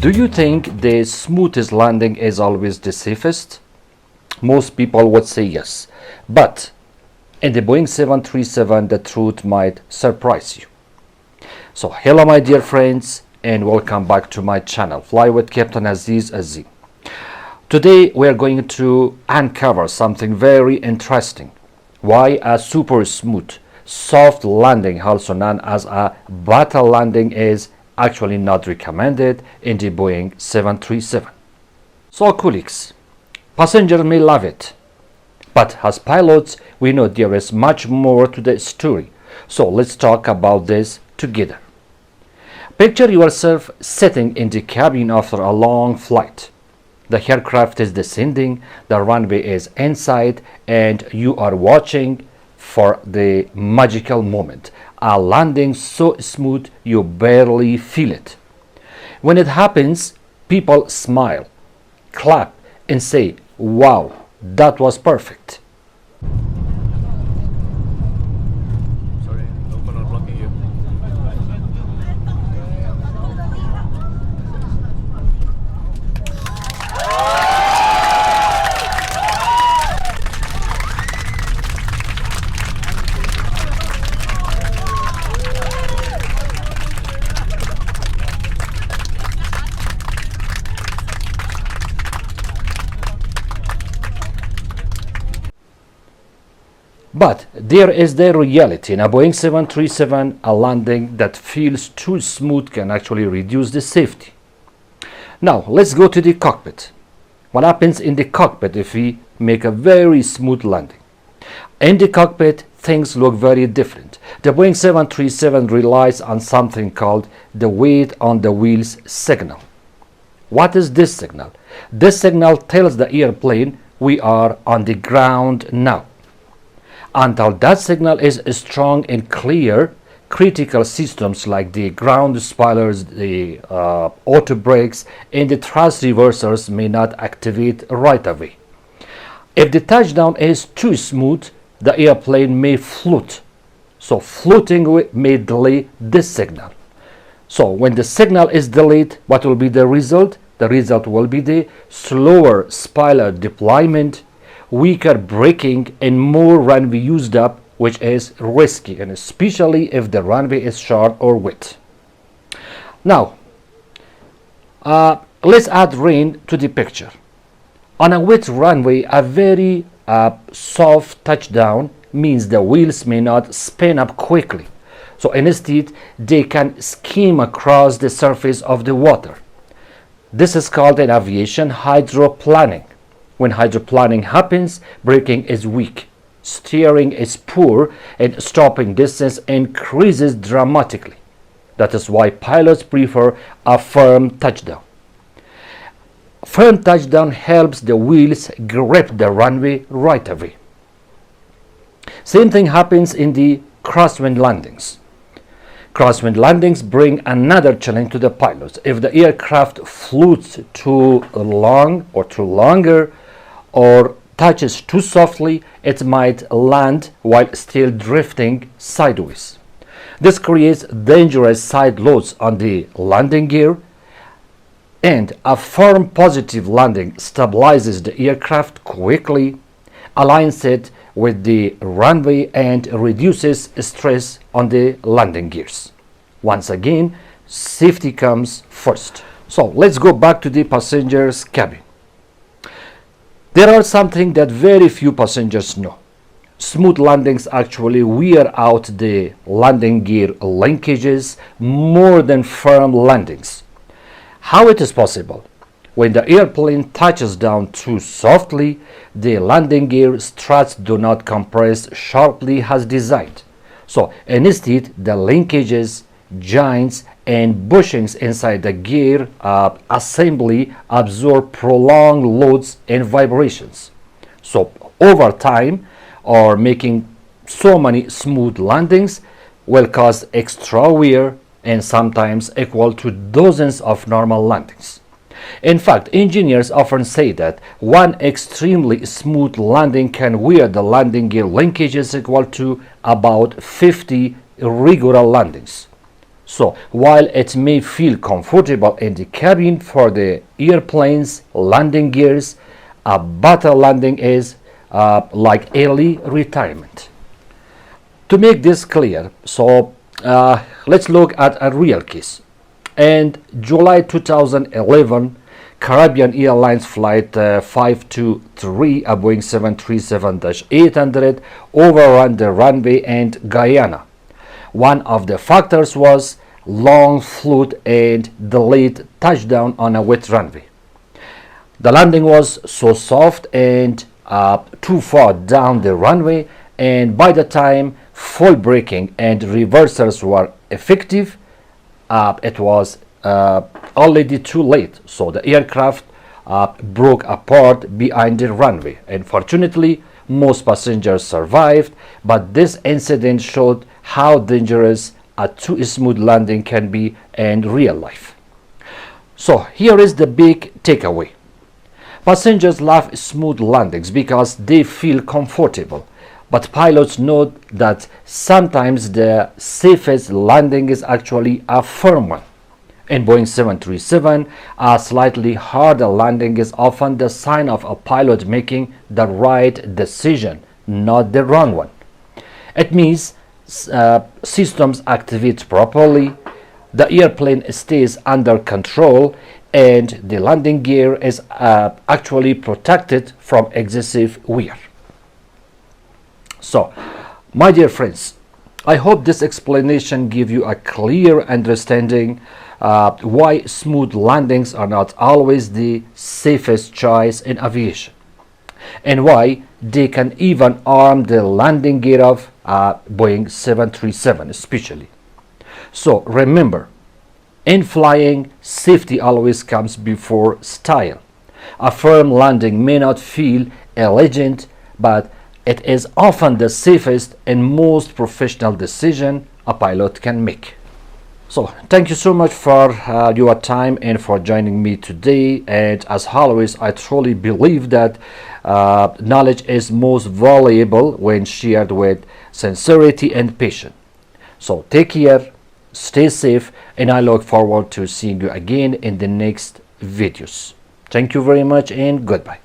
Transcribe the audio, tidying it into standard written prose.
Do you think the smoothest landing is always the safest? Most people would say yes, but in the Boeing 737 the truth might surprise you. So hello my dear friends and welcome back to my channel Fly with Captain Aziz Aziz. Today we are going to uncover something very interesting. Why a super smooth, soft landing, also known as a battle landing, is actually not recommended in the Boeing 737. So colleagues, passengers may love it, but as pilots we know there is much more to the story. So let's talk about this together. Picture yourself sitting in the cabin after a long flight. The aircraft is descending, the runway is inside, and you are watching for the magical moment. A landing so smooth you barely feel it. When it happens, people smile, clap, and say, "Wow, that was perfect." Sorry, no for not blocking you. But there is the reality. In a Boeing 737, a landing that feels too smooth can actually reduce the safety. Now, let's go to the cockpit. What happens in the cockpit if we make a very smooth landing? In the cockpit, things look very different. The Boeing 737 relies on something called the weight on the wheels signal. What is this signal? This signal tells the airplane we are on the ground now. Until that signal is strong and clear, critical systems like the ground spoilers, the auto brakes, and the thrust reversers may not activate right away. If the touchdown is too smooth, the airplane may float. So floating may delay this signal. So when the signal is delayed, what will be the result? The result will be the slower spoiler deployment, weaker braking, and more runway used up, which is risky, and especially if the runway is short or wet. Now, let's add rain to the picture. On a wet runway, a very soft touchdown means the wheels may not spin up quickly. So instead, they can skim across the surface of the water. This is called in aviation hydroplaning. When hydroplaning happens, braking is weak, steering is poor, and stopping distance increases dramatically. That is why pilots prefer a firm touchdown. Firm touchdown helps the wheels grip the runway right away. Same thing happens in the crosswind landings. Crosswind landings bring another challenge to the pilots. If the aircraft floats too long or too longer, or touches too softly, it might land while still drifting sideways. This creates dangerous side loads on the landing gear, and a firm positive landing stabilizes the aircraft quickly, aligns it with the runway, and reduces stress on the landing gears. Once again, safety comes first. So let's go back to the passenger's cabin. There are something that very few passengers know. Smooth landings actually wear out the landing gear linkages more than firm landings. How it is possible? When the airplane touches down too softly, the landing gear struts do not compress sharply as designed. So instead, the linkages, joints, and bushings inside the gear assembly absorb prolonged loads and vibrations. So over time, or making so many smooth landings will cause extra wear and sometimes equal to dozens of normal landings. In fact, engineers often say that one extremely smooth landing can wear the landing gear linkages equal to about 50 regular landings. So while it may feel comfortable in the cabin for the airplane's landing gears, a better landing is like early retirement. To make this clear, let's look at a real case. In July 2011, Caribbean Airlines Flight 523, a Boeing 737-800, overran the runway in Guyana. One of the factors was long float and delayed touchdown on a wet runway. The landing was so soft and too far down the runway, and by the time full braking and reversers were effective, it was already too late. So the aircraft broke apart behind the runway. Unfortunately, most passengers survived, but this incident showed how dangerous a too smooth landing can be in real life. So here is the big takeaway. Passengers love smooth landings because they feel comfortable, but pilots know that sometimes the safest landing is actually a firm one. In Boeing 737, a slightly harder landing is often the sign of a pilot making the right decision, not the wrong one. It means systems activate properly, the airplane stays under control, and the landing gear is actually protected from excessive wear. So, my dear friends, I hope this explanation gives you a clear understanding why smooth landings are not always the safest choice in aviation, and why they can even harm the landing gear of Boeing 737 especially. So remember, in flying, safety always comes before style. A firm landing may not feel elegant, but it is often the safest and most professional decision a pilot can make. So thank you so much for your time and for joining me today. And as always, I truly believe that knowledge is most valuable when shared with sincerity and passion. So take care, stay safe, and I look forward to seeing you again in the next videos. Thank you very much and goodbye.